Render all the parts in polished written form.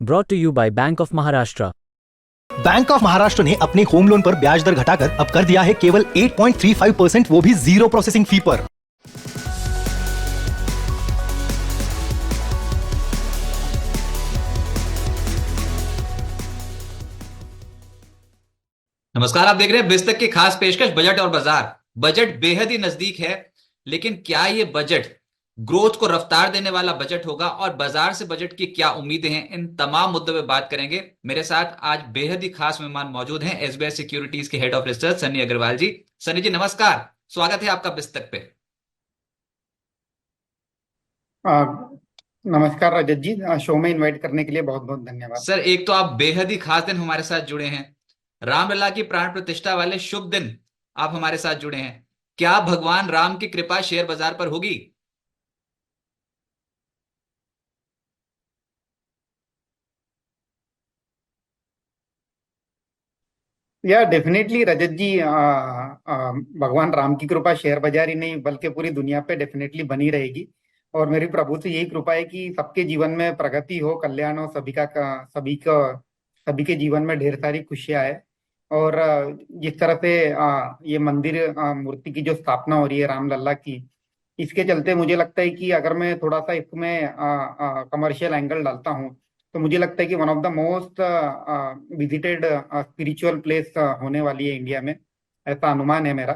Brought to you by Bank of Maharashtra. Bank of Maharashtra ने अपने home loan पर ब्याज दर घटाकर अब कर दिया है केवल 8.35%, वो भी जीरो प्रोसेसिंग फी पर। नमस्कार, आप देख रहे हैं बिस्तक की खास पेशकश बजट और बाजार। बजट बेहद ही नजदीक है, लेकिन क्या ये बजट ग्रोथ को रफ्तार देने वाला बजट होगा और बाजार से बजट की क्या उम्मीदें हैं, इन तमाम मुद्दों पे बात करेंगे। मेरे साथ आज बेहद ही खास मेहमान मौजूद हैं, एसबीआई सिक्योरिटीज के head of research Sunny Agarwal ji. Sunny ji नमस्कार, स्वागत है आपका बिस्तक पे। आ, नमस्कार रजत जी, शो में इनवाइट करने के लिए बहुत बहुत धन्यवाद। सर, एक तो आप बेहद ही खास दिन हमारे साथ जुड़े हैं, रामलला की प्राण प्रतिष्ठा वाले शुभ दिन आप हमारे साथ जुड़े हैं। क्या भगवान राम की कृपा शेयर बाजार पर होगी? या डेफिनेटली रजत जी, भगवान राम की कृपा शेयर बाजार ही नहीं बल्कि पूरी दुनिया पे डेफिनेटली बनी रहेगी। और मेरी प्रभु से यही कृपा है कि सबके जीवन में प्रगति हो, कल्याण हो, सभी के जीवन में ढेर सारी खुशियां आए। और जिस तरह से ये मंदिर मूर्ति की जो स्थापना हो रही है रामलला की, इसके चलते मुझे लगता है कि अगर मैं थोड़ा सा इसमें कमर्शियल एंगल डालता हूँ तो मुझे लगता है कि one of the most visited spiritual place होने वाली है इंडिया में, ऐसा अनुमान है मेरा।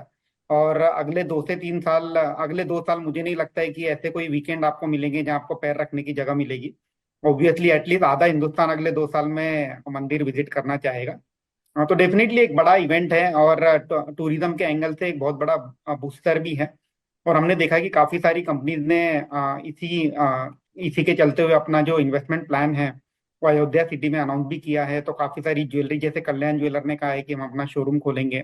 और अगले 2 साल मुझे नहीं लगता है कि ऐसे कोई वीकेंड आपको मिलेंगे जहां आपको पैर रखने की जगह मिलेगी। ऑब्वियसली एटलीस्ट आधा हिंदुस्तान अगले 2 साल में मंदिर विजिट करना चाहेगा। तो डेफिनेटली एक बड़ा इवेंट है और टूरिज्म के एंगल से एक बहुत बड़ा बूस्टर भी है। और हमने देखा कि काफी सारी कंपनीज ने इसी के चलते हुए अपना जो इन्वेस्टमेंट प्लान है वो अयोध्या सिटी में अनाउंस भी किया है। तो काफी सारी ज्वेलरी, जैसे कल्याण ज्वेलर ने कहा है कि हम अपना शोरूम खोलेंगे।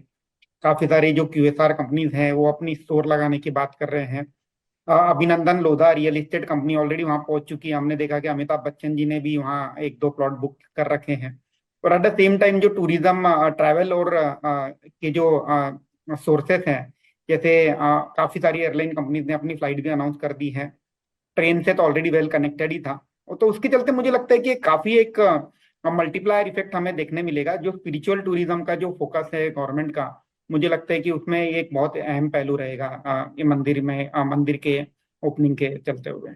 काफी सारी जो क्यूएसआर कंपनीज हैं वो अपनी स्टोर लगाने की बात कर रहे हैं। अभिनंदन Lodha real estate company already वहां पहुंच चुकी है। हमने देखा कि अमिताभ बच्चन जी ने भी वहाँ 1-2 प्लॉट बुक कर रखे हैं। और एट द सेम टाइम जो टूरिज्म, ट्रैवल और के जो सोर्सेस हैं, जैसे काफी सारी एयरलाइन कंपनीज ने अपनी फ्लाइट भी अनाउंस कर दी है। ट्रेन से तो ऑलरेडी वेल कनेक्टेड ही था। तो उसके चलते मुझे लगता है कि काफी एक मल्टीप्लायर इफेक्ट हमें देखने मिलेगा। जो स्पिरिचुअल टूरिज्म का जो फोकस है गवर्नमेंट का, मुझे लगता है कि उसमें एक बहुत अहम पहलू रहेगा ये मंदिर के ओपनिंग के चलते हुए।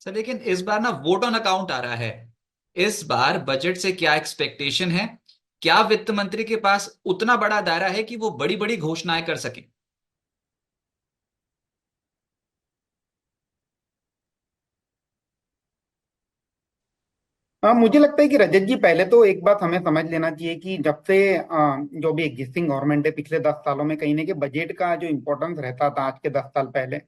सर, लेकिन इस बार ना वोट ऑन अकाउंट आ रहा है। इस बार बजट से क्या एक्सपेक्टेशन है? क्या वित्त मंत्री के पास उतना बड़ा दायरा है कि वो बड़ी बड़ी घोषणाएं कर सके? मुझे लगता है कि रजत जी, पहले तो एक बात हमें समझ लेना चाहिए कि जब से जो भी एग्जिस्टिंग गवर्नमेंट है पिछले 10 सालों में, कहीं ना कहीं बजट का जो इम्पोर्टेंस रहता था आज के 10 साल पहले,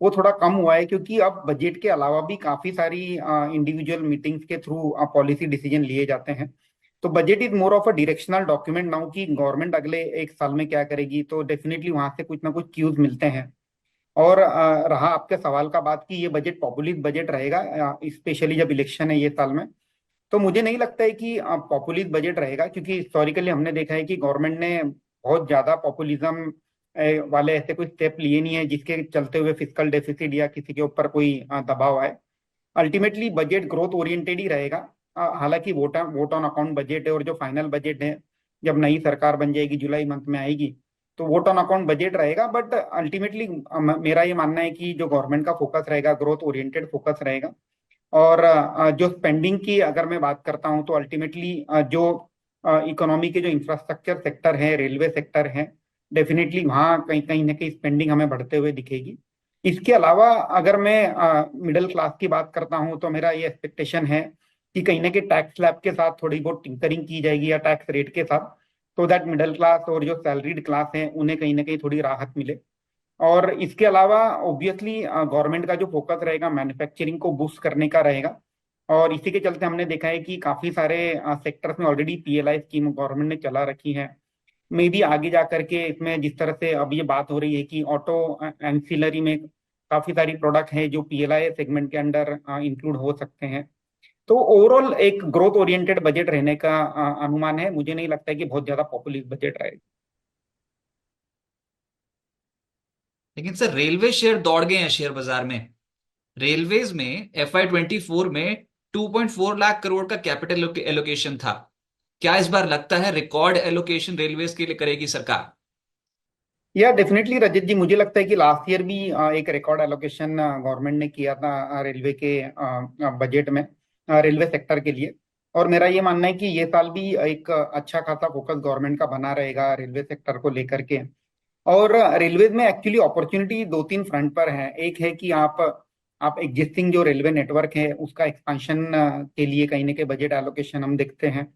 वो थोड़ा कम हुआ है। क्योंकि अब बजट के अलावा भी काफी सारी इंडिविजुअल मीटिंग्स के थ्रू पॉलिसी डिसीजन लिए जाते हैं। तो budget is more of a directional document now कि गवर्नमेंट अगले 1 साल में क्या करेगी। तो डेफिनेटली वहां से कुछ ना कुछ क्यूज मिलते हैं। और रहा आपके सवाल का बात कि ये बजट पॉपुलिस्ट बजट रहेगा, स्पेशली जब इलेक्शन है ये साल में, तो मुझे नहीं लगता है कि पॉपुलिस्ट बजट रहेगा। क्योंकि हिस्टोरिकली हमने देखा है कि गवर्नमेंट ने बहुत ज्यादा पॉपुलिज्म वाले ऐसे कोई स्टेप लिए नहीं है जिसके चलते हुए फिस्कल डेफिसिट या किसी के ऊपर कोई दबाव आए। अल्टीमेटली बजट ग्रोथ ओरिएंटेड ही रहेगा। हालांकि वोट ऑन अकाउंट बजट है और जो फाइनल बजट है जब नई सरकार बन जाएगी, जुलाई मंथ में आएगी, तो वोट ऑन अकाउंट बजट रहेगा। बट अल्टीमेटली मेरा ये मानना है कि जो गवर्नमेंट का फोकस रहेगा ग्रोथ ओरिएंटेड फोकस रहेगा। और जो स्पेंडिंग की अगर मैं बात करता हूं तो अल्टीमेटली जो इकोनॉमी के जो इंफ्रास्ट्रक्चर सेक्टर है, रेलवे सेक्टर है, डेफिनेटली वहाँ कहीं कहीं ना कहीं स्पेंडिंग हमें बढ़ते हुए दिखेगी। इसके अलावा अगर मैं मिडिल क्लास की बात करता हूं तो मेरा ये एक्सपेक्टेशन है कि कहीं ना कहीं टैक्स स्लैब के साथ थोड़ी बहुत टिंकरिंग की जाएगी या टैक्स रेट के साथ, तो दैट मिडिल क्लास और जो सैलरीड क्लास है उन्हें कहीं ना कहीं थोड़ी राहत मिले। और इसके अलावा ऑब्वियसली गवर्नमेंट का जो फोकस रहेगा मैन्युफैक्चरिंग को बूस्ट करने का रहेगा। और इसी के चलते हमने देखा है कि काफी सारे सेक्टर्स में ऑलरेडी पीएलआई स्कीम गवर्नमेंट ने चला रखी है। मे भी आगे जा करके इसमें जिस तरह से अब ये बात हो रही है कि ऑटो एंसिलरी में काफी सारी प्रोडक्ट है जो पीएलआई सेगमेंट के अंडर इंक्लूड हो सकते हैं। तो ओवरऑल एक ग्रोथ ओरिएंटेड बजट रहने का अनुमान है। मुझे नहीं लगता है कि बहुत ज्यादा पॉपुलिस्ट बजट रहेगा। लेकिन सर, रेलवे शेयर दौड़ गए हैं शेयर बाजार में। रेलवेज में FY24 में 2.4 लाख करोड़ का कैपिटल एलोकेशन था। क्या इस बार लगता है रिकॉर्ड एलोकेशन रेलवेज के लिए करेगी सरकार? या डेफिनेटली रजत जी, मुझे लगता है कि लास्ट ईयर भी एक रिकॉर्ड एलोकेशन गवर्नमेंट ने किया था रेलवे के बजट में, रेलवे सेक्टर के लिए। और मेरा ये मानना है कि ये साल भी एक अच्छा खासा फोकस गवर्नमेंट का बना रहेगा रेलवे सेक्टर को लेकर के। और रेलवेज में एक्चुअली अपॉर्चुनिटी दो तीन फ्रंट पर है। एक है कि आप एग्जिस्टिंग जो रेलवे नेटवर्क है उसका एक्सपेंशन के लिए कहीं ना कहीं बजट एलोकेशन हम देखते हैं।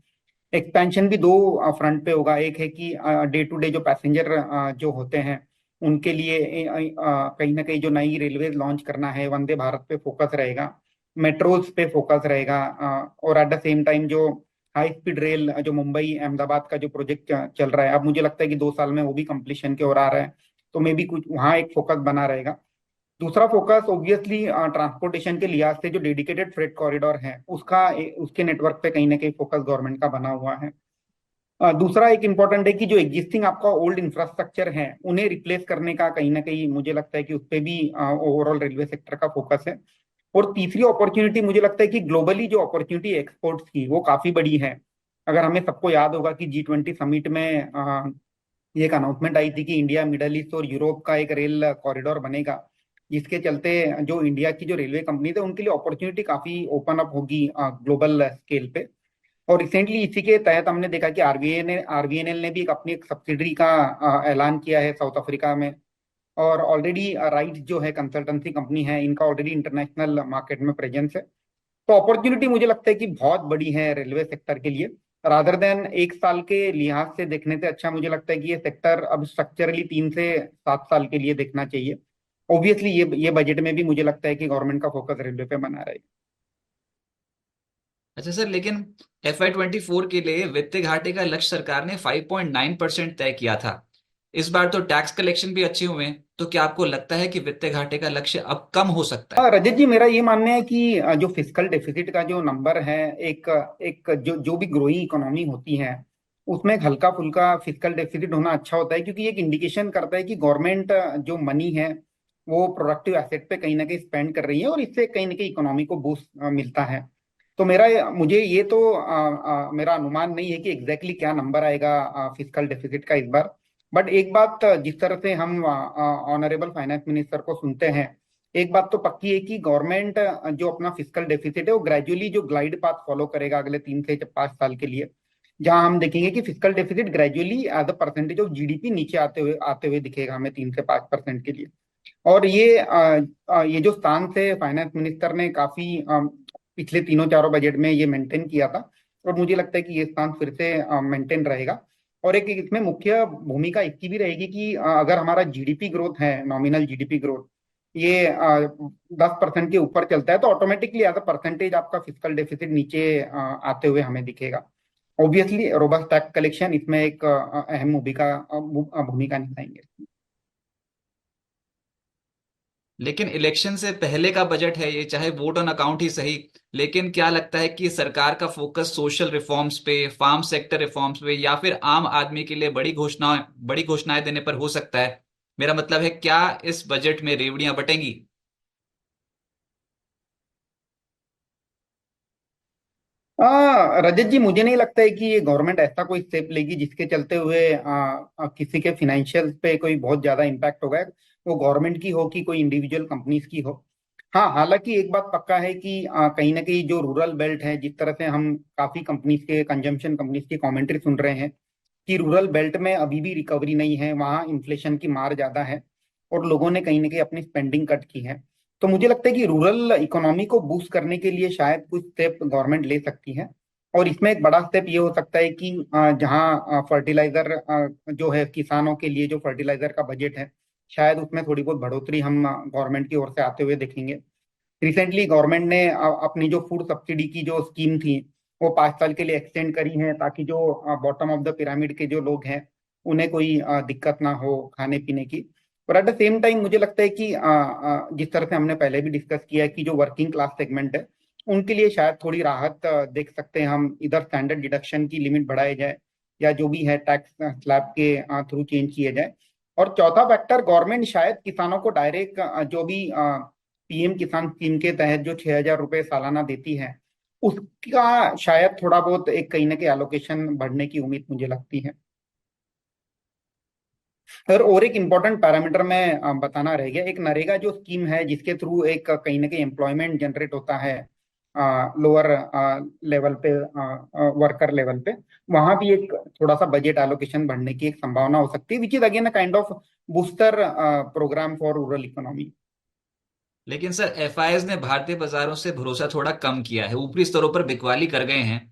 एक्सपेंशन भी दो फ्रंट पे होगा। एक है कि डे टू डे जो पैसेंजर जो होते हैं उनके लिए कहीं ना कहीं जो नई रेलवे लॉन्च करना है, वंदे भारत पे फोकस रहेगा, मेट्रोज पे फोकस रहेगा। और एट द सेम टाइम जो हाई स्पीड रेल जो मुंबई अहमदाबाद का जो प्रोजेक्ट चल रहा है, अब मुझे लगता है कि 2 साल में वो भी कंप्लीशन की ओर आ रहा है, तो मे भी कुछ वहाँ एक फोकस बना रहेगा। दूसरा फोकस ऑब्वियसली ट्रांसपोर्टेशन के लिहाज से जो डेडिकेटेड फ्रेट कॉरिडोर है उसका उसके नेटवर्क पे कहीं ना कहीं फोकस गवर्नमेंट का बना हुआ है। दूसरा एक इम्पॉर्टेंट है कि जो एग्जिस्टिंग आपका ओल्ड इंफ्रास्ट्रक्चर है उन्हें रिप्लेस करने का कहीं ना कहीं मुझे लगता है कि उस पर भी ओवरऑल रेलवे सेक्टर का फोकस है। और तीसरी अपॉर्चुनिटी मुझे लगता है कि ग्लोबली जो अपॉर्चुनिटी एक्सपोर्ट्स की वो काफी बड़ी है। अगर हमें सबको याद होगा कि G20 समिट में ये एक अनाउंसमेंट आई थी कि इंडिया, मिडल ईस्ट और यूरोप का एक रेल कॉरिडोर बनेगा, जिसके चलते जो इंडिया की जो रेलवे कंपनी है उनके लिए अपॉर्चुनिटी काफी ओपन अप होगी ग्लोबल स्केल पे। और रिसेंटली इसी के तहत हमने देखा कि आरवीएनएल ने भी अपनी एक सब्सिडरी का ऐलान किया है साउथ अफ्रीका में। और ऑलरेडी राइट जो है कंसल्टेंसी कंपनी है, इनका ऑलरेडी इंटरनेशनल मार्केट में प्रेजेंस है। तो अपॉर्चुनिटी मुझे लगता है कि बहुत बड़ी है रेलवे सेक्टर के लिए। रादर देन एक साल के लिहाज से देखने से अच्छा मुझे लगता है कि ये सेक्टर अब स्ट्रक्चरली 3 से 7 साल के लिए देखना चाहिए। ऑब्वियसली ये बजट में भी मुझे लगता है कि गवर्नमेंट का फोकस रेलवे पे बना रहेगा। अच्छा सर, लेकिन FY24 के लिए वित्तीय घाटे का लक्ष्य सरकार ने 5.9% तय किया था। इस बार तो टैक्स कलेक्शन भी अच्छे हुए हैं, तो क्या आपको लगता है कि वित्तीय घाटे का लक्ष्य अब कम हो सकता है? रजत जी, मेरा ये मानना है कि जो फिस्कल डेफिसिट का जो नंबर है, एक एक जो भी ग्रोइंग इकोनॉमी होती है उसमें एक हल्का फुल्का फिस्कल डेफिसिट होना अच्छा होता है, क्योंकि एक इंडिकेशन करता है कि गवर्नमेंट जो मनी है वो प्रोडक्टिव एसेट पे कहीं ना कहीं स्पेंड कर रही है और इससे कहीं ना कहीं इकोनॉमी को बूस्ट मिलता है। तो मुझे ये तो मेरा अनुमान नहीं है कि एग्जैक्टली क्या नंबर आएगा फिस्कल डेफिसिट का इस बार। बट एक बात जिस तरह से हम ऑनरेबल फाइनेंस मिनिस्टर को सुनते हैं, एक बात तो पक्की है कि गवर्नमेंट जो अपना फिस्कल डेफिसिट है वो ग्रेजुअली जो ग्लाइड पाथ फॉलो करेगा अगले 3 से 5 साल के लिए, जहां हम देखेंगे कि fiscal deficit gradually as a percentage of GDP नीचे आते हुए दिखेगा हमें 3 से 5% के लिए। और ये जो स्थान से फाइनेंस मिनिस्टर ने काफी पिछले तीनों चारों बजट में ये मेंटेन किया था, और मुझे लगता है कि ये स्थान फिर से मेंटेन रहेगा। और एक इसमें मुख्य भूमिका इसकी भी रहेगी कि अगर हमारा जीडीपी ग्रोथ है, नॉमिनल जीडीपी ग्रोथ, ये 10% के ऊपर चलता है तो ऑटोमेटिकली एज अ परसेंटेज आपका फिस्कल डेफिसिट नीचे आते हुए हमें दिखेगा। ऑब्वियसली रोबस्ट टैक्स कलेक्शन इसमें एक अहम भूमिका निभाएंगे। लेकिन इलेक्शन से पहले का बजट है ये, चाहे वोट ऑन अकाउंट ही सही, लेकिन क्या लगता है कि सरकार का फोकस सोशल रिफॉर्म्स पे, फार्म सेक्टर रिफॉर्म्स पे, या फिर आम आदमी के लिए बड़ी घोषणाएं देने पर हो सकता है? मेरा मतलब है, क्या इस बजट में रेवड़ियां बटेंगी? रजत जी, मुझे नहीं लगता है कि ये गवर्नमेंट ऐसा कोई स्टेप लेगी जिसके चलते हुए किसी के फिनेंशियल पे कोई बहुत ज्यादा इम्पैक्ट होगा, वो गवर्नमेंट की हो कि कोई इंडिविजुअल कंपनीज की हो। हाँ, हालांकि एक बात पक्का है कि कहीं ना कहीं जो रूरल बेल्ट है, जिस तरह से हम काफी कंपनीज के कंजम्पशन कंपनीज की कमेंट्री सुन रहे हैं कि रूरल बेल्ट में अभी भी रिकवरी नहीं है, वहाँ इन्फ्लेशन की मार ज्यादा है और लोगों ने कहीं ना कहीं अपनी स्पेंडिंग कट की है। तो मुझे लगता है कि रूरल इकोनॉमी को बूस्ट करने के लिए शायद कुछ स्टेप गवर्नमेंट ले सकती है। और इसमें एक बड़ा स्टेप ये हो सकता है कि जहाँ फर्टिलाइजर जो है किसानों के लिए जो फर्टिलाइजर का बजट है, शायद उसमें थोड़ी बहुत बढ़ोतरी हम गवर्नमेंट की ओर से आते हुए देखेंगे। रिसेंटली गवर्नमेंट ने अपनी जो फूड सब्सिडी की जो स्कीम थी वो 5 साल के लिए एक्सटेंड करी है, ताकि जो बॉटम ऑफ द पिरामिड के जो लोग हैं उन्हें कोई दिक्कत ना हो खाने पीने की। पर एट द सेम टाइम मुझे लगता है कि जिस तरह से हमने पहले भी डिस्कस किया है कि जो वर्किंग क्लास सेगमेंट है उनके लिए शायद थोड़ी राहत देख सकते हैं हम। इधर स्टैंडर्ड डिडक्शन की लिमिट बढ़ाई जाए या जो भी है टैक्स स्लैब के थ्रू चेंज किए जाए। और चौथा फैक्टर, गवर्नमेंट शायद किसानों को डायरेक्ट जो भी पीएम किसान स्कीम के तहत जो 6,000 रुपये सालाना देती है, उसका शायद थोड़ा बहुत एक कहीं ना कहीं एलोकेशन बढ़ने की उम्मीद मुझे लगती है। और एक इम्पोर्टेंट पैरामीटर मैं बताना रह गया, एक नरेगा जो स्कीम है जिसके थ्रू एक कहीं ना कहीं एम्प्लॉयमेंट जनरेट होता है लोअर लेवल पे, वर्कर लेवल पे, वहां भी एक थोड़ा सा बजट एलोकेशन बढ़ने की एक संभावना हो सकती है, which is again a kind of booster program for rural economy. लेकिन सर एफआईएस ने भारतीय बाजारों से भरोसा थोड़ा कम किया है, ऊपरी स्तरों पर बिकवाली कर गए हैं।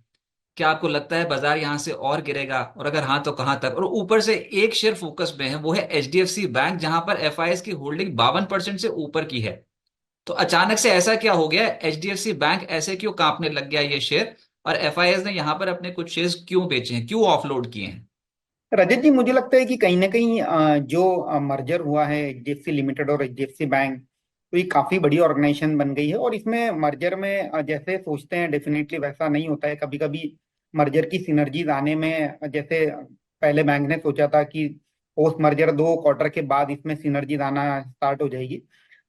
क्या आपको लगता है बाजार यहां से और गिरेगा, और अगर हाँ तो कहां तक? और ऊपर से एक शेयर फोकस में है, वो है एचडीएफसी बैंक, जहां पर एफआईएस की होल्डिंग 52% से ऊपर की है। तो अचानक से ऐसा क्या हो गया? एचडीएफसी बैंक ऐसे क्यों कांपने लग गया ये शेयर, और एफआईएस ने यहां पर अपने कुछ शेयर्स क्यों बेचे हैं, क्यों ऑफलोड किए हैं? रजत जी, मुझे लगता है कि कहीं ना कहीं जो मर्जर हुआ है एचडीएफसी लिमिटेड और एचडीएफसी बैंक, तो ये काफी बड़ी ऑर्गेनाइजेशन बन गई है। और इसमें मर्जर में जैसे सोचते हैं डेफिनेटली वैसा नहीं होता है। कभी कभी मर्जर की सिनर्जीज आने में, जैसे पहले बैंक ने सोचा था कि पोस्ट मर्जर 2 क्वार्टर के बाद इसमें सिनर्जीज आना स्टार्ट हो जाएगी,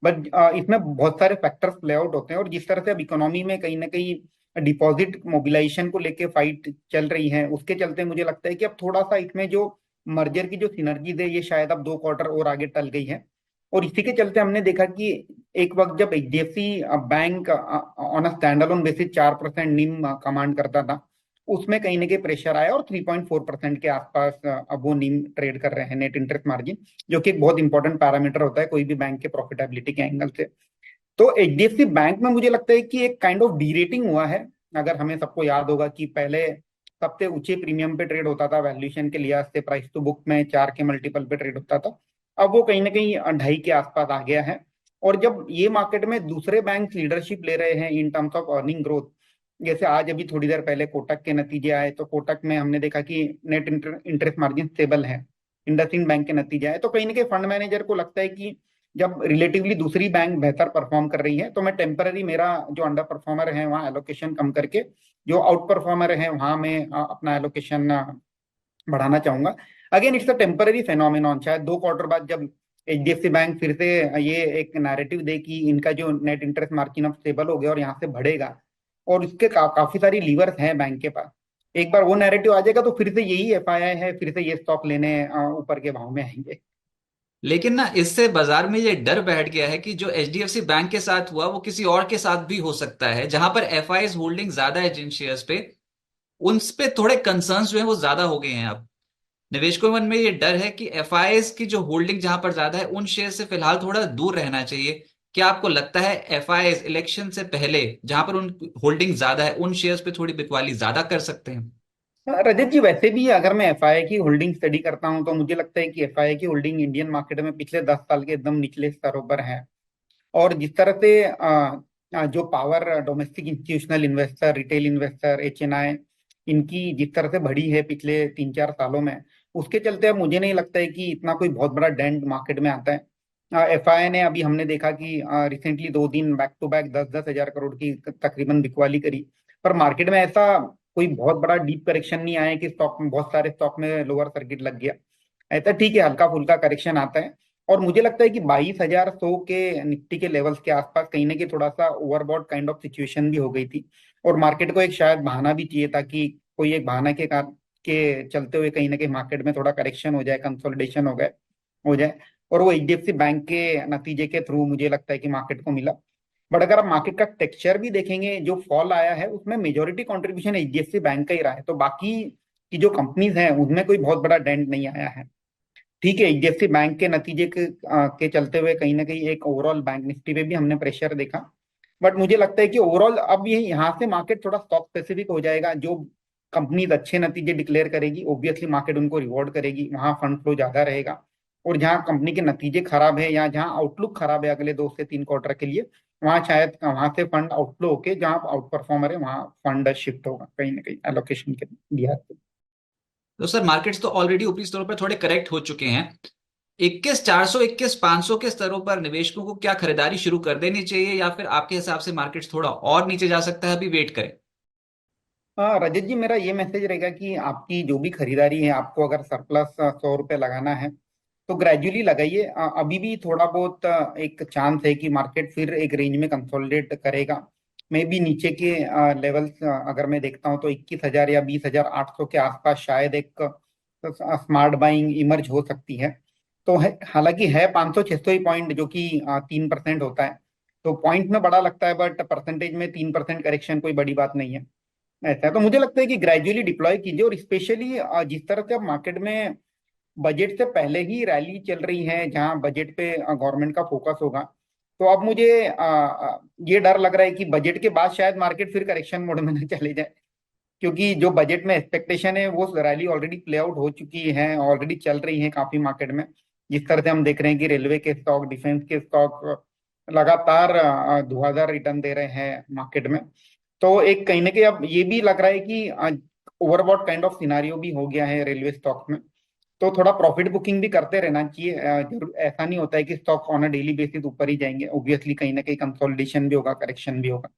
बट इसमें बहुत सारे फैक्टर्स प्ले आउट होते हैं। और जिस तरह से अब इकोनॉमी में कहीं ना कहीं डिपॉजिट मोबिलाइजेशन को लेके फाइट चल रही है, उसके चलते मुझे लगता है कि अब थोड़ा सा इसमें जो मर्जर की जो सिनर्जीज है ये शायद अब 2 क्वार्टर और आगे टल गई है। और इसी के चलते हमने देखा कि एक वक्त जब HDFC bank on a stand alone basis 4% निम कमांड करता था, उसमें कहीं ना कहीं प्रेशर आया और 3.4% के आसपास अब वो निम ट्रेड कर रहे हैं, नेट इंटरेस्ट मार्जिन, जो कि एक बहुत इंपॉर्टेंट पैरामीटर होता है कोई भी बैंक के प्रॉफिटेबिलिटी के एंगल से। तो एचडीएफसी बैंक में मुझे लगता है कि एक काइंड ऑफ डीरेटिंग हुआ है। अगर हमें सबको याद होगा कि पहले सबसे ऊंचे प्रीमियम पे ट्रेड होता था वैल्यूएशन के लिहाज से, प्राइस टू बुक में 4 के मल्टीपल पे ट्रेड होता था, अब वो कहीं ना कहीं 2.5 के आसपास आ गया है। और जब ये मार्केट में दूसरे बैंक लीडरशिप ले रहे हैं in terms of earning growth, जैसे आज अभी थोड़ी देर पहले कोटक के नतीजे आए, तो कोटक में हमने देखा कि नेट इंटरेस्ट मार्जिन स्टेबल है। इंडसइंड बैंक के नतीजे आए, तो कहीं ना कहीं फंड मैनेजर को लगता है कि जब रिलेटिवली दूसरी बैंक बेहतर परफॉर्म कर रही है, तो मैं टेम्पररी मेरा जो अंडर परफॉर्मर है वहाँ एलोकेशन कम करके जो आउट परफॉर्मर है वहां मैं अपना एलोकेशन बढ़ाना चाहूंगा। Again it's a temporary phenomenon. शायद 2 क्वार्टर बाद जब एचडीएफसी बैंक फिर से ये एक नैरेटिव दे कि इनका जो नेट इंटरेस्ट मार्जिन अब स्टेबल हो गया और यहाँ से बढ़ेगा, और उसके काफी सारी लीवर्स हैं बैंक के पास, एक बार वो नैरेटिव आ जाएगा तो फिर से यही एफआईआई है, फिर से ये स्टॉक लेने ऊपर के भाव में आएंगे। लेकिन ना इससे बाजार में ये डर बैठ गया है कि जो एचडीएफसी बैंक के साथ हुआ वो किसी और के साथ भी हो सकता है, जहां पर एफआईएस होल्डिंग ज्यादा है जिन शेयर्स पे, उन पे थोड़े कंसर्न्स जो है वो ज्यादा हो गए हैं अब। निवेशकों के मन में ये डर है कि एफआईएस की जो होल्डिंग जहां पर ज्यादा है उन शेयर से फिलहाल थोड़ा दूर रहना चाहिए। क्या आपको लगता है एफआईएस इलेक्शन से पहले जहां पर उन होल्डिंग ज्यादा है उन शेयर्स पे थोड़ी बिकवाली ज्यादा कर सकते हैं? रजत जी, वैसे भी अगर मैं एफआईआई की होल्डिंग स्टडी करता हूं तो मुझे लगता है कि एफआईआई की होल्डिंग इंडियन मार्केट में पिछले 10 साल के एकदम निचले स्तरों पर है। और जिस तरह से जो power domestic institutional investor, retail investor, HNI, इनकी जिस तरह से बढ़ी है पिछले 3-4 सालों में, उसके चलते अब मुझे नहीं लगता है कि इतना कोई बहुत बड़ा डेंट मार्केट में आता है। एफआईआई ने अभी हमने देखा कि रिसेंटली 2 दिन बैक टू बैक 10-10 हजार करोड़ की तकरीबन बिकवाली करी, पर मार्केट में ऐसा कोई बहुत बड़ा डीप करेक्शन नहीं आया कि स्टॉक में बहुत सारे स्टॉक में लोअर सर्किट लग गया। ऐसा ठीक है, हल्का फुल्का करेक्शन आता है। और मुझे लगता है कि 22,100 के निफ्टी के लेवल्स के आसपास कहीं ना कहीं थोड़ा सा ओवरबॉट काइंड ऑफ सिचुएशन भी हो गई थी, और मार्केट को एक शायद बहाना भी चाहिए था कि कोई एक बहाना के चलते हुए कहीं ना कहीं मार्केट में थोड़ा करेक्शन हो जाए, कंसोलिडेशन हो जाए। और वो एचडीएफसी बैंक के नतीजे के थ्रू मुझे लगता है कि मार्केट को मिला। बट अगर आप मार्केट का टेक्सचर भी देखेंगे, जो फॉल आया है उसमें मेजोरिटी कंट्रीब्यूशन एचडीएफसी बैंक का ही रहा है, तो बाकी की जो कंपनीज हैं उनमें कोई बहुत बड़ा डेंट नहीं आया है। ठीक है, एचडीएफसी बैंक के नतीजे के चलते हुए कहीं ना कहीं एक ओवरऑल बैंक निफ्टी पे भी हमने प्रेशर देखा, बट मुझे लगता है कि ओवरऑल अब ये यहाँ से मार्केट थोड़ा स्टॉक स्पेसिफिक हो जाएगा। जो कंपनीज अच्छे नतीजे डिक्लेयर करेगी ऑब्वियसली मार्केट उनको रिवॉर्ड करेगी, वहां फंड फ्लो ज्यादा रहेगा। और जहाँ कंपनी के नतीजे खराब है या जहाँ आउटलुक खराब है अगले 2 से 3 क्वार्टर के लिए, वहां शायद वहां से फंड आउटफ्लो होके जहाँ आउट परफॉर्मर है वहां फंड शिफ्ट होगा कहीं ना कहीं एलोकेशन के लिहाज से। तो सर मार्केट्स तो ऑलरेडी ऊपरी स्तरों पर थोड़े करेक्ट हो चुके हैं। 21,400 21,500 के स्तरों पर निवेशकों को क्या खरीदारी शुरू कर देनी चाहिए, या फिर आपके हिसाब से मार्केट्स थोड़ा और नीचे जा सकता है, अभी वेट करें? हाँ रजत जी, मेरा ये मैसेज रहेगा कि आपकी जो भी खरीदारी है, आपको अगर सरप्लस 100 रुपये लगाना है तो ग्रेजुअली लगाइए। अभी भी थोड़ा बहुत एक चांस है कि मार्केट फिर एक रेंज में कंसोलिडेट करेगा। मे बी नीचे के लेवल्स अगर मैं देखता हूँ तो 21,000 या 20,800 के आसपास शायद एक स्मार्ट बाइंग इमर्ज हो सकती है। तो है, हालांकि है 500-600 ही पॉइंट, जो कि 3% होता है। तो पॉइंट में बड़ा लगता है, बट परसेंटेज में 3% करेक्शन कोई बड़ी बात नहीं है। ऐसा है, तो मुझे लगता है कि ग्रेजुअली डिप्लॉय कीजिए। और स्पेशली जिस तरह से अब मार्केट में बजट से पहले ही रैली चल रही है, जहां बजट पे गवर्नमेंट का फोकस होगा, तो अब मुझे ये डर लग रहा है कि बजट के बाद शायद मार्केट फिर करेक्शन मोड में न चले जाए। क्योंकि जो बजट में एक्सपेक्टेशन है वो रैली ऑलरेडी प्ले आउट हो चुकी है, ऑलरेडी चल रही है काफी मार्केट में। जिस तरह से हम देख रहे हैं कि रेलवे के स्टॉक, डिफेंस के स्टॉक लगातार धुआंधार रिटर्न दे रहे हैं मार्केट में। तो एक कहीं ना कहीं अब ये भी लग रहा है कि ओवरबॉट काइंड ऑफ सिनारियो भी हो गया है रेलवे स्टॉक में। तो थोड़ा प्रॉफिट बुकिंग भी करते रहना चाहिए। जरूर ऐसा नहीं होता है कि stock on a daily basis ऊपर ही जाएंगे, ऑब्वियसली कहीं ना कहीं कंसोलिडेशन भी होगा, करेक्शन भी होगा।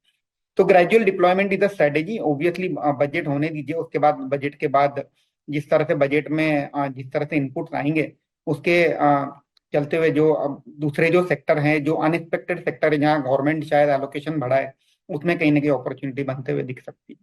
तो gradual deployment is the strategy. Obviously budget होने दीजिए, उसके बाद बजट के बाद जिस तरह से बजट में जिस तरह से इनपुट आएंगे, उसके चलते हुए जो दूसरे जो सेक्टर हैं, जो अनएक्सपेक्टेड सेक्टर है जहाँ गवर्नमेंट शायद एलोकेशन बढ़ाए, उसमें कहीं ना कहीं अपॉर्चुनिटी बनते हुए दिख सकती है।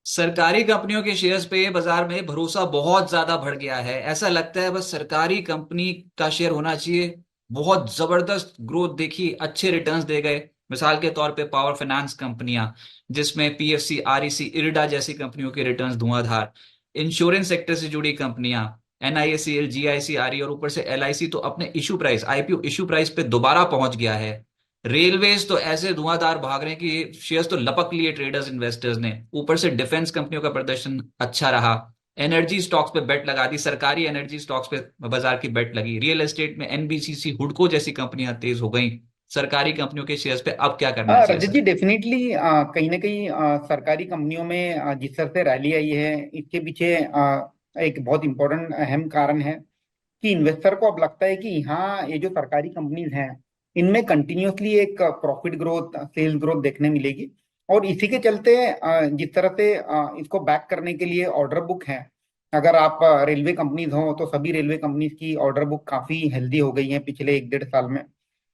सरकारी कंपनियों के शेयर्स पे बाजार में भरोसा बहुत ज्यादा बढ़ गया है। ऐसा लगता है बस सरकारी कंपनी का शेयर होना चाहिए। बहुत जबरदस्त ग्रोथ देखी, अच्छे रिटर्न्स दे गए। मिसाल के तौर पे पावर फाइनेंस कंपनियां, जिसमें पीएफसी, आरईसी, इरिडा जैसी कंपनियों के रिटर्न्स धुआंधार। इंश्योरेंस सेक्टर से जुड़ी कंपनियां, एनआईएसीएल, जीआईसीआरई और ऊपर से एलआईसी तो अपने issue price, IPO issue price पे दोबारा पहुंच गया है। रेलवेज तो ऐसे धुआंधार भाग रहे हैं कि शेयर्स तो लपक लिए ट्रेडर्स इन्वेस्टर्स ने। ऊपर से डिफेंस कंपनियों का प्रदर्शन अच्छा रहा। एनर्जी स्टॉक्स पे बेट लगा दी, सरकारी एनर्जी स्टॉक्स पे बाजार की बेट लगी। रियल एस्टेट में एनबीसीसी, हुडको जैसी कंपनियां तेज हो गई। सरकारी कंपनियों के शेयर्स पे अब क्या करना हाँ चाहिए रजत सर? जी, डेफिनेटली कहीं ना कहीं सरकारी कंपनियों में जिस तरह से रैली आई है, इसके पीछे एक बहुत इंपॉर्टेंट अहम कारण है कि इन्वेस्टर को अब लगता है कि हाँ, ये जो सरकारी कंपनीज हैं, इनमें कंटिन्यूअसली एक प्रॉफिट ग्रोथ, सेल्स ग्रोथ देखने मिलेगी। और इसी के चलते जिस तरह से इसको बैक करने के लिए ऑर्डर बुक है। अगर आप रेलवे कंपनीज हो तो सभी रेलवे कंपनीज की ऑर्डर बुक काफी हेल्दी हो गई है पिछले 1-1.5 साल में।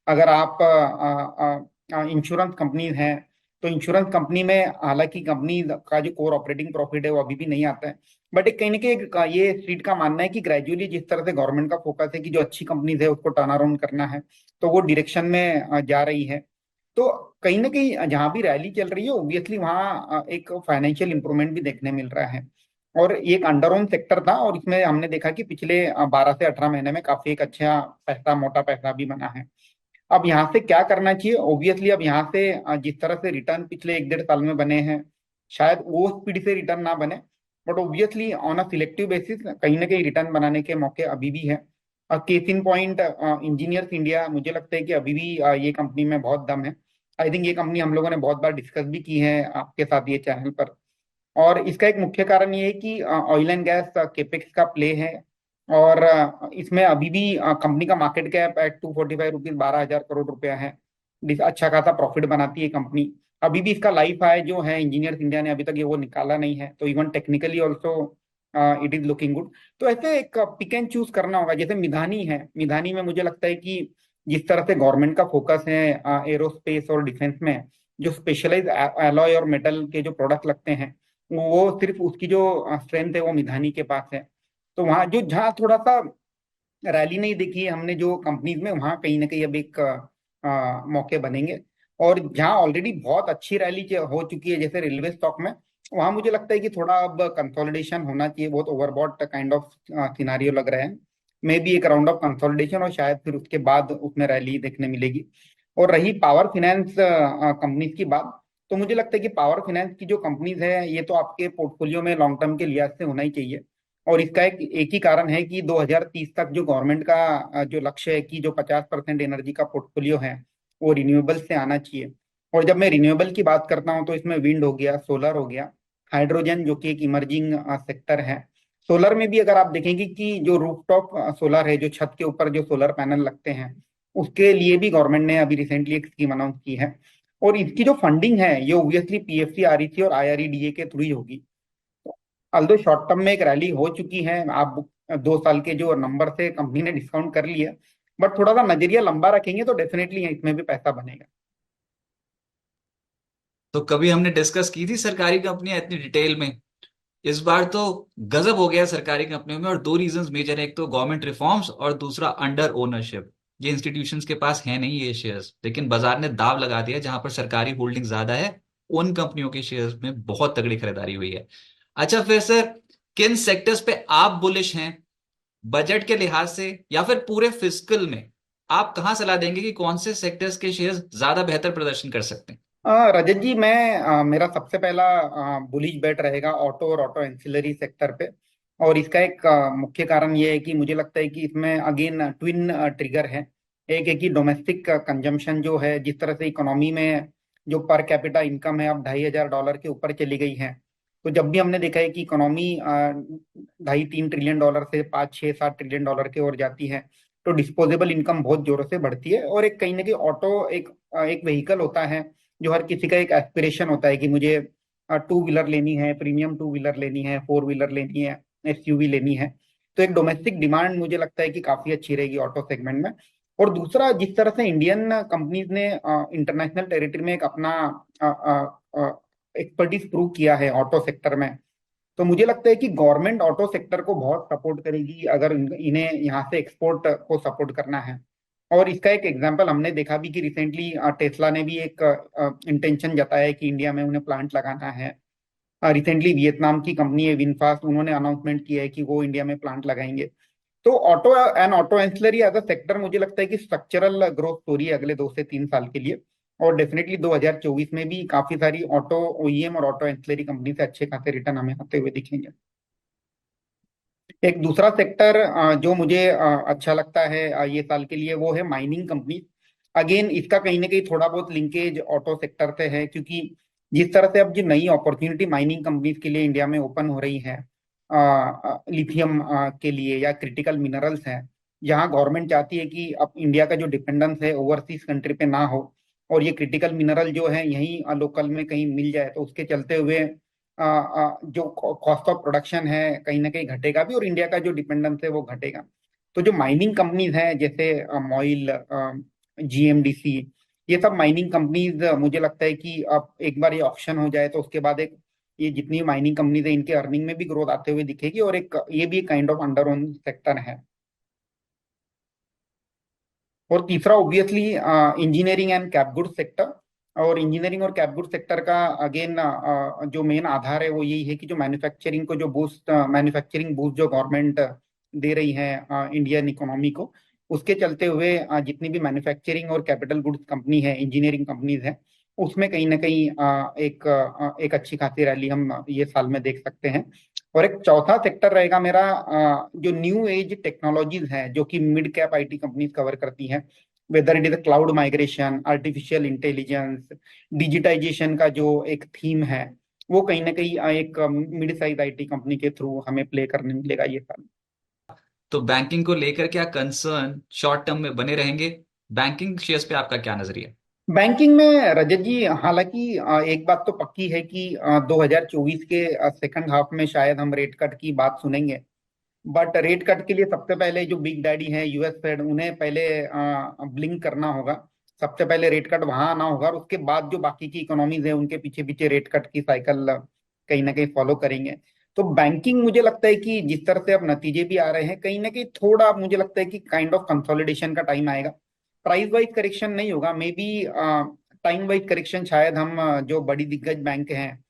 अगर आप इंश्योरेंस कंपनीज हैं, तो इंश्योरेंस कंपनी में हालांकि कंपनी का जो कोर ऑपरेटिंग प्रॉफिट है वो अभी भी नहीं आता है, बट एक कहीं ना कहीं ये स्ट्रीट का मानना है कि ग्रेजुअली जिस तरह से गवर्नमेंट का फोकस है कि जो अच्छी कंपनीज है उसको टर्न अराउंड करना है, तो वो डायरेक्शन में जा रही है। तो कहीं ना कहीं जहां भी रैली चल रही है, ऑब्वियसली वहाँ एक फाइनेंशियल इंप्रूवमेंट भी देखने मिल रहा है। और ये एक अंडर ओन सेक्टर था, और इसमें हमने देखा कि पिछले 12 से 18 महीने में काफी एक अच्छा पैसा, मोटा पैसा भी बना है। अब यहाँ से क्या करना चाहिए? ऑब्वियसली अब यहाँ से जिस तरह से रिटर्न पिछले 1-1.5 साल में बने हैं, शायद वो स्पीड से रिटर्न ना बने, but obviously on a selective basis कहीं ना कहीं रिटर्न बनाने के मौके अभी भी है। Case in point engineers India, मुझे लगता है कि अभी भी ये कंपनी में बहुत दम है। आई थिंक ये कंपनी हम लोगों ने बहुत बार डिस्कस भी की है आपके साथ ये चैनल पर। और इसका एक मुख्य कारण ये है कि ऑयल एंड गैस केपेक्स का प्ले है। और इसमें अभी भी कंपनी का market cap at 245 rupees, 12,000 crore रुपया है। अच्छा खासा प्रॉफिट बनाती है कंपनी। अभी भी इसका लाइफ हाई जो है, इंजीनियर्स इंडिया ने अभी तक ये वो निकाला नहीं है, तो even technically also it is looking good. तो ऐसे एक पिक एंड चूज करना होगा। जैसे मिधानी है, मिधानी में मुझे लगता है कि जिस तरह से गवर्नमेंट का फोकस है एरोस्पेस और डिफेंस में, जो स्पेशलाइज एलॉय और मेटल के जो प्रोडक्ट लगते हैं, वो सिर्फ उसकी जो स्ट्रेंथ है वो मिधानी के पास है। तो वहां जो, जहाँ थोड़ा सा रैली नहीं देखी है हमने जो कंपनीज में, वहां कहीं ना कहीं अब एक मौके बनेंगे। और जहाँ ऑलरेडी बहुत अच्छी रैली हो चुकी है जैसे रेलवे स्टॉक में, वहां मुझे लगता है कि थोड़ा अब कंसोलिडेशन होना चाहिए। बहुत ओवरबॉट काइंड ऑफ सिनारियो लग रहा है। मे बी एक राउंड ऑफ कंसोलिडेशन, और शायद फिर उसके बाद उसमें रैली देखने मिलेगी। और रही पावर फाइनेंस कंपनीज की बात, तो मुझे लगता है कि पावर फाइनेंस की जो कंपनीज है, ये तो आपके पोर्टफोलियो में लॉन्ग टर्म के लिहाज से होना ही चाहिए। और इसका एक ही कारण है कि 2030 तक जो गवर्नमेंट का जो लक्ष्य है कि जो 50% एनर्जी का पोर्टफोलियो है वो रिन्यूएबल से आना चाहिए। और जब मैं रिन्यूएबल की बात करता हूँ तो इसमें विंड हो गया, सोलर हो गया, हाइड्रोजन जो कि एक इमर्जिंग सेक्टर है। सोलर में भी अगर आप देखेंगे कि जो रूफटॉप सोलर है, जो छत के ऊपर जो सोलर पैनल लगते हैं, उसके लिए भी गवर्नमेंट ने अभी रिसेंटली एक स्कीम अनाउंस की है। और इसकी जो फंडिंग है ये ऑब्वियसली पीएफसी, आरईसी और आईआरईडीए के थ्रू ही होगी। अल्दो शॉर्ट टर्म में एक रैली हो चुकी है, आप 2 साल के जो नंबर से कंपनी ने डिस्काउंट कर लिया, बट थोड़ा सा नजरिया लंबा रखेंगे तो डेफिनेटली इसमें भी पैसा बनेगा। तो कभी हमने डिस्कस की थी सरकारी कंपनियां इतनी डिटेल में? इस बार तो गजब हो गया सरकारी कंपनियों में, और दो रीजंस मेजर है, एक तो गवर्नमेंट रिफॉर्म्स और दूसरा अंडर ओनरशिप। ये इंस्टीट्यूशंस के पास है नहीं ये शेयर्स, लेकिन बाजार ने दाव लगा दिया, जहां पर सरकारी होल्डिंग ज्यादा है उन कंपनियों के शेयर्स में बहुत तगड़ी खरीदारी हुई है। अच्छा फिर सर, किन सेक्टर्स पे आप बुलिश हैं बजट के लिहाज से, या फिर पूरे फिस्कल में? आप कहां सलाह देंगे कि कौन से सेक्टर्स के शेयर्स ज्यादा बेहतर प्रदर्शन कर सकते हैं? रजत जी, मेरा सबसे पहला बुलिश बेट रहेगा ऑटो और ऑटो एंसिलरी सेक्टर पे। और इसका एक मुख्य कारण ये है कि मुझे लगता है कि इसमें अगेन ट्विन ट्रिगर है। एक है कि डोमेस्टिक कंजम्पशन जो है, जिस तरह से इकोनॉमी में जो पर कैपिटा इनकम है अब $2,500 के ऊपर चली गई है। तो जब भी हमने देखा है कि इकोनॉमी 2.5-3 ट्रिलियन डॉलर से 5-6-7 ट्रिलियन डॉलर की ओर जाती है, तो डिस्पोजेबल इनकम बहुत जोरों से बढ़ती है। और एक कहीं ना कहीं ऑटो एक व्हीकल होता है जो हर किसी का एक एस्पिरेशन होता है कि मुझे टू व्हीलर लेनी है, प्रीमियम टू व्हीलर लेनी है, फोर व्हीलर लेनी है, एसयूवी लेनी है। तो एक डोमेस्टिक डिमांड मुझे लगता है कि काफी अच्छी रहेगी ऑटो सेगमेंट में। और दूसरा, जिस तरह से इंडियन कंपनीज ने इंटरनेशनल टेरिटरी में एक अपना एक्सपर्टीज प्रूव किया है ऑटो सेक्टर में, तो मुझे लगता है कि गवर्नमेंट ऑटो सेक्टर को बहुत सपोर्ट करेगी अगर इन्हें यहाँ से एक्सपोर्ट को सपोर्ट करना है। और इसका एक एग्जांपल हमने देखा भी कि रिसेंटली टेस्ला ने भी एक इंटेंशन जताया है कि इंडिया में उन्हें प्लांट लगाना है। रिसेंटली वियतनाम की कंपनी है विनफास्ट, उन्होंने अनाउंसमेंट किया है कि वो इंडिया में प्लांट लगाएंगे। तो auto ancillary as a sector मुझे लगता है कि स्ट्रक्चरल ग्रोथ स्टोरी है अगले 2 से 3 साल के लिए। और डेफिनेटली 2024 में भी काफी सारी ऑटो ओईएम और ऑटो एंसिलरी कंपनी से अच्छे खासे रिटर्न हमें आते हुए दिखेंगे। एक दूसरा सेक्टर जो मुझे अच्छा लगता है ये साल के लिए, वो है माइनिंग कंपनी। अगेन इसका कहीं ना कहीं थोड़ा बहुत लिंकेज ऑटो सेक्टर से है, क्योंकि जिस तरह से अब जो नई अपॉर्चुनिटी माइनिंग कंपनीज के लिए इंडिया में ओपन हो रही है, लिथियम के लिए या क्रिटिकल मिनरल्स हैं, जहां गवर्नमेंट चाहती है कि अब इंडिया का जो डिपेंडेंस है ओवरसीज कंट्री पे ना हो, और ये क्रिटिकल मिनरल जो है यहीं लोकल में कहीं मिल जाए, तो उसके चलते हुए जो कॉस्ट ऑफ प्रोडक्शन है कहीं ना कहीं घटेगा भी, और इंडिया का जो डिपेंडेंस है वो घटेगा। तो जो माइनिंग कंपनीज हैं जैसे मॉइल, जीएमडीसी, ये सब माइनिंग कंपनीज मुझे लगता है कि अब एक बार ये ऑप्शन हो जाए तो उसके बाद एक ये जितनी माइनिंग कंपनीज है इनके अर्निंग में भी ग्रोथ आते हुए दिखेगी, और एक ये भी kind of under own sector है। और तीसरा ऑब्वियसली इंजीनियरिंग एंड कैपगुड सेक्टर। और इंजीनियरिंग और कैपगुड सेक्टर का अगेन जो मेन आधार है वो यही है कि जो मैन्युफैक्चरिंग को जो बूस्ट मैन्युफैक्चरिंग बूस्ट जो गवर्नमेंट दे रही है इंडियन इकोनॉमी को, उसके चलते हुए जितनी भी मैन्युफैक्चरिंग और कैपिटल गुड्स कंपनी है, इंजीनियरिंग कंपनीज है, उसमें कहीं ना कहीं एक अच्छी खासी रैली हम ये साल में देख सकते हैं। और एक चौथा सेक्टर रहेगा मेरा जो न्यू एज टेक्नोलॉजीज है जो कि mid cap IT companies cover करती हैं, whether it is cloud migration, artificial intelligence, digitisation का जो एक थीम है, वो कहीं ना कहीं एक मिड साइज आईटी कंपनी के थ्रू हमें प्ले करने मिलेगा ये साल। तो बैंकिंग को लेकर क्या कंसर्न शॉर्ट टर्म में बने रहेंगे? बैंकिंग शेयर्स पे आपका क्या नजरिया? बैंकिंग में रजत जी, हालांकि एक बात तो पक्की है कि 2024 के सेकंड हाफ में शायद हम रेट कट की बात सुनेंगे। बट रेट कट के लिए सबसे पहले जो बिग डैडी है यूएस फेड, उन्हें पहले ब्लिंक करना होगा। सबसे पहले रेट कट वहां आना होगा, और उसके बाद जो बाकी की इकोनॉमीज है उनके पीछे पीछे रेट कट की साइकिल कहीं ना कहीं फॉलो करेंगे। तो बैंकिंग मुझे लगता है कि जिस तरह से अब नतीजे भी आ रहे हैं, कहीं ना कहीं थोड़ा मुझे लगता है कि काइंड ऑफ कंसोलिडेशन का टाइम आएगा। प्राइस वाइज करेक्शन नहीं होगा, may be time wise correction शायद हम जो बड़ी दिग्गज बैंक हैं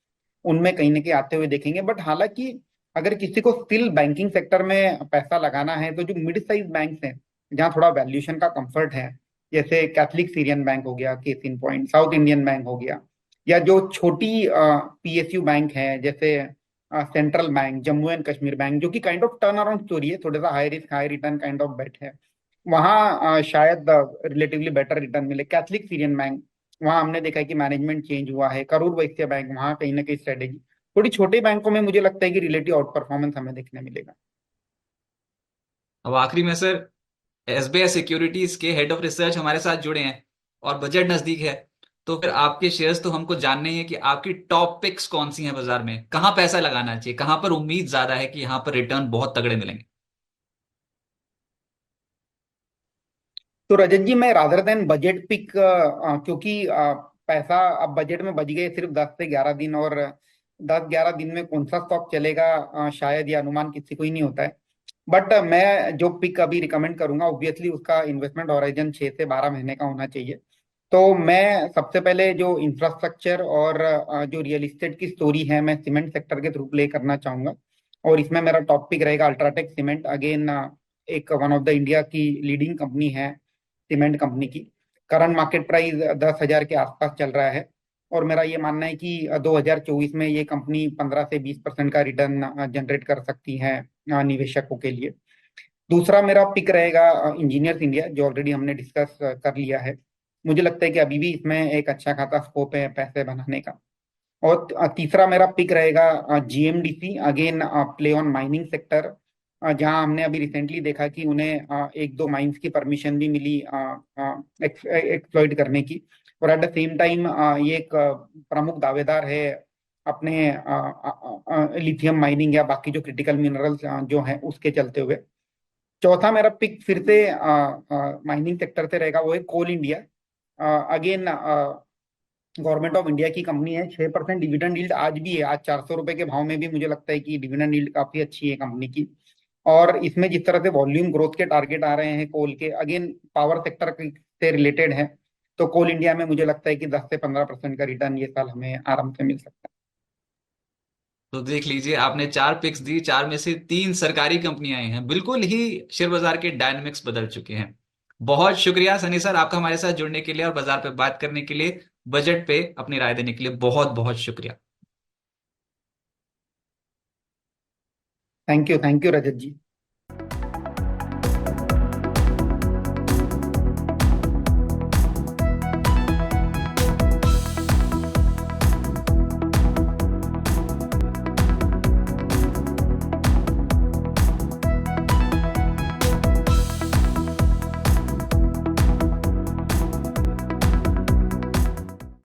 उनमें कहीं ना कहीं आते हुए देखेंगे। बट हालांकि अगर किसी को स्टिल बैंकिंग सेक्टर में पैसा लगाना है, तो जो मिड साइज बैंक हैं जहाँ थोड़ा वैल्यूएशन का कंफर्ट है, जैसे कैथलिक सीरियन बैंक हो गया case in point, South Indian Bank हो गया, या जो छोटी पीएसयू बैंक है जैसे Central Bank, Jammu and Kashmir Bank, जो कि kind of turn around story है, थोड़ा सा high risk high return kind of bet है, वहाँ शायद रिलेटिवली बेटर रिटर्न मिले। कैथलिक सीरियन बैंक, वहाँ हमने देखा है कि मैनेजमेंट चेंज हुआ है। करूर वैश्य बैंक, वहाँ कहीं ना कहीं स्ट्रेटेजी, थोड़ी छोटे बैंकों में मुझे लगता है कि रिलेटिव आउट परफॉर्मेंस हमें देखने मिलेगा। अब आखिरी में सर, एसबीआई सिक्योरिटीज के हेड ऑफ रिसर्च हमारे साथ जुड़े हैं और बजट नजदीक है, तो फिर आपके शेयर्स तो हमको जानने हैं कि आपकी टॉप पिक्स कौन सी हैं बाजार में, कहां पैसा लगाना चाहिए, कहां पर उम्मीद ज्यादा है कि यहाँ पर रिटर्न बहुत तगड़े मिलेंगे? तो रजत जी, मैं रादर देन बजट पिक, क्योंकि पैसा अब बजट में बच गए सिर्फ 10 से 11 दिन, और 10-11 दिन में कौन सा स्टॉक चलेगा, शायद ये अनुमान किसी को ही नहीं होता है। बट मैं जो पिक अभी रिकमेंड करूंगा, ऑब्वियसली उसका इन्वेस्टमेंट हॉराइजन 6 से 12 महीने का होना चाहिए। तो मैं सबसे पहले जो इंफ्रास्ट्रक्चर और जो रियल एस्टेट की स्टोरी है, मैं सीमेंट सेक्टर के थ्रू प्ले करना चाहूंगा। और इसमें मेरा टॉप पिक रहेगा अल्ट्राटेक सीमेंट। अगेन, एक वन ऑफ द इंडिया की लीडिंग कंपनी है सीमेंट कंपनी की। करंट मार्केट प्राइस 10,000 के आसपास चल रहा है, और मेरा ये मानना है कि 2024 में ये कंपनी 15 से 20% का रिटर्न जनरेट कर सकती है निवेशकों के लिए। दूसरा मेरा पिक रहेगा इंजीनियर्स इंडिया, जो ऑलरेडी हमने डिस्कस कर लिया है। मुझे लगता है कि अभी भी इसमें एक अच्छा खासा स्कोप है पैसे बनाने का। और तीसरा मेरा पिक रहेगा GMDC, again play on mining sector, जहां हमने अभी रिसेंटली देखा कि उन्हें एक दो माइंस की परमिशन भी मिली एक्सप्लॉइट करने की। और एट द सेम टाइम ये एक प्रमुख दावेदार है अपने लिथियम माइनिंग या बाकी जो क्रिटिकल मिनरल्स जो हैं उसके चलते हुए। चौथा मेरा पिक फिर से माइनिंग सेक्टर से रहेगा, वो है Coal India. Again, government of India की कंपनी है, 6% डिविडेंड यील्ड आज भी है। आज 400 रुपए के भाव में भी मुझे लगता है कि डिविडेंड यील्ड काफी अच्छी है कंपनी की। और इसमें जिस तरह से वॉल्यूम ग्रोथ के टारगेट आ रहे हैं कोल के, अगेन पावर सेक्टर से रिलेटेड है, तो कोल इंडिया में मुझे लगता है कि 10 से 15% का रिटर्न ये साल हमें आराम से मिल सकता है। तो देख लीजिए, आपने 4 पिक्स दी, 4 में से 3 सरकारी कंपनियां आई हैं। बिल्कुल ही शेयर बाजार के डायनेमिक्स बदल चुके हैं। बहुत शुक्रिया सनी सर, आपका हमारे साथ जुड़ने के लिए और बाजार पे बात करने के लिए, बजट पे अपनी राय देने के लिए बहुत बहुत शुक्रिया। Thank you Rajat ji.